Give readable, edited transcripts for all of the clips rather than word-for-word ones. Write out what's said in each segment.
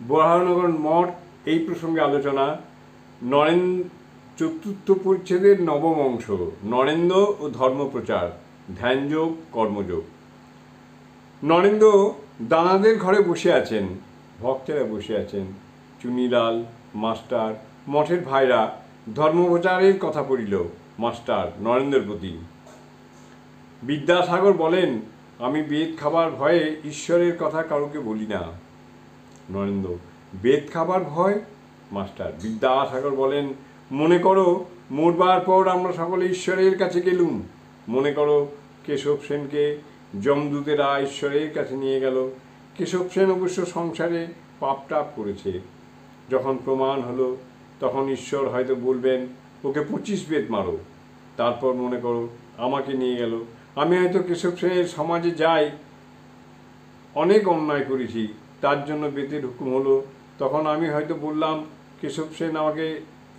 বরাহনগর মঠ এই প্রসঙ্গে আলোচনা। চতুর্থ পরিচ্ছেদের নবম অংশ, নরেন্দ্র ও ধর্মপ্রচার, ধ্যানযোগ কর্মযোগ। নরেন্দ্র দানাদের ঘরে বসে আছেন, ভক্তেরা বসে আছেন, চুনিলাল, মাস্টার, মঠের ভাইরা ধর্মপ্রচারের কথা পড়িল মাস্টার নরেন্দ্রের প্রতি। বিদ্যাসাগর বলেন, আমি বেদ খাবার ভয়ে ঈশ্বরের কথা কাউকে বলি না। নরেন্দ্র, বেদ খাবার ভয়? মাস্টার। বিদ্যাসাগর বলেন, মনে করো মরবার পর আমরা সকলে ঈশ্বরের কাছে গেলুম। মনে করো কেশব সেনকে যমদূতেরা ঈশ্বরের কাছে নিয়ে গেল। কেশব সেন অবশ্য সংসারে পাপ টাপ করেছে। যখন প্রমাণ হলো তখন ঈশ্বর হয়তো বলবেন, ওকে 25 বেদ মারো। তারপর মনে করো আমাকে নিয়ে গেল, আমি হয়তো কেশব সেনের সমাজে যাই, অনেক অন্যায় করেছি, তার জন্য বেদের হুকুম হলো। তখন আমি হয়তো বললাম, কেশব সেন আমাকে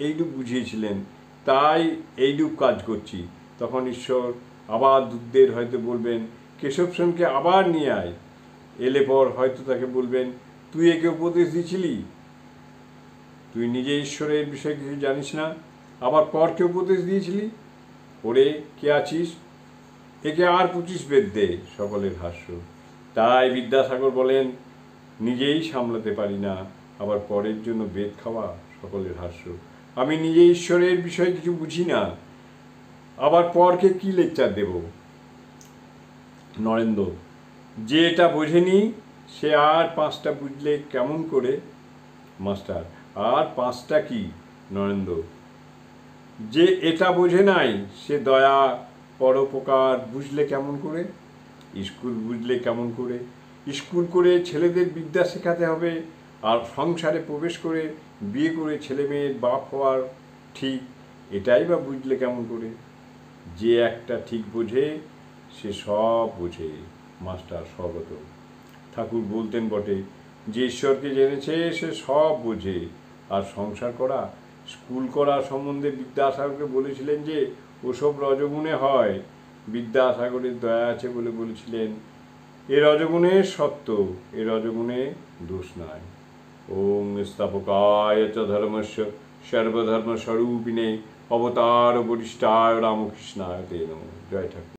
এইরূপ বুঝিয়েছিলেন, তাই এইরূপ কাজ করছি। তখন ঈশ্বর আবার দূতদের হয়তো বলবেন, কেশব সেনকে আবার নিয়ে আয়। এলে পর হয়তো তাকে বলবেন, তুই একে উপদেশ দিয়েছিলি, তুই নিজে ঈশ্বরের বিষয়ে কিছু জানিস না, আবার পরকে উপদেশ দিয়েছিলি। ওরে কে আছিস, একে আর 25 বেদ দে। সকলের হাস্য। তাই বিদ্যাসাগর বলেন, নিজেই সামলাতে পারি না, আবার পরের জন্য বেদ খাওয়া। সকলের হাস্য। আমি নিজে ঈশ্বরের বিষয়ে কিছু বুঝি না, আবার পরকে কি লেকচার দেব। নরেন্দ্র, যে এটা বোঝেনি সে আর 5টা বুঝলে কেমন করে? মাস্টার, আর 5টা কি? নরেন্দ্র, যে এটা বোঝে নাই সে দয়া পরোপকার বুঝলে কেমন করে? স্কুল বুঝলে কেমন করে? স্কুল করে ছেলেদের বিদ্যা শেখাতে হবে, আর সংসারে প্রবেশ করে বিয়ে করে ছেলে মেয়ের বাপ হওয়ার ঠিক, এটাই বা বুঝলে কেমন করে? যে একটা ঠিক বোঝে সে সব বোঝে। মাস্টার স্বগত। ঠাকুর বলতেন বটে, যে ঈশ্বরকে জেনেছে সে সব বোঝে। আর সংসার করা, স্কুল করা সম্বন্ধে বিদ্যাসাগরকে বলেছিলেন যে ওসব রজগুণে হয়। বিদ্যাসাগরের দয়া আছে বলে বলেছিলেন, এ রজগুণের সত্য, এ রজগুণে দোষ নাই। ওং স্থাপকায় চ ধর্মস্য সর্বধর্মস্বরূপিণে অবতার বরিষ্ঠায় রামকৃষ্ণায় তে নমঃ। জয় ঠাকুর।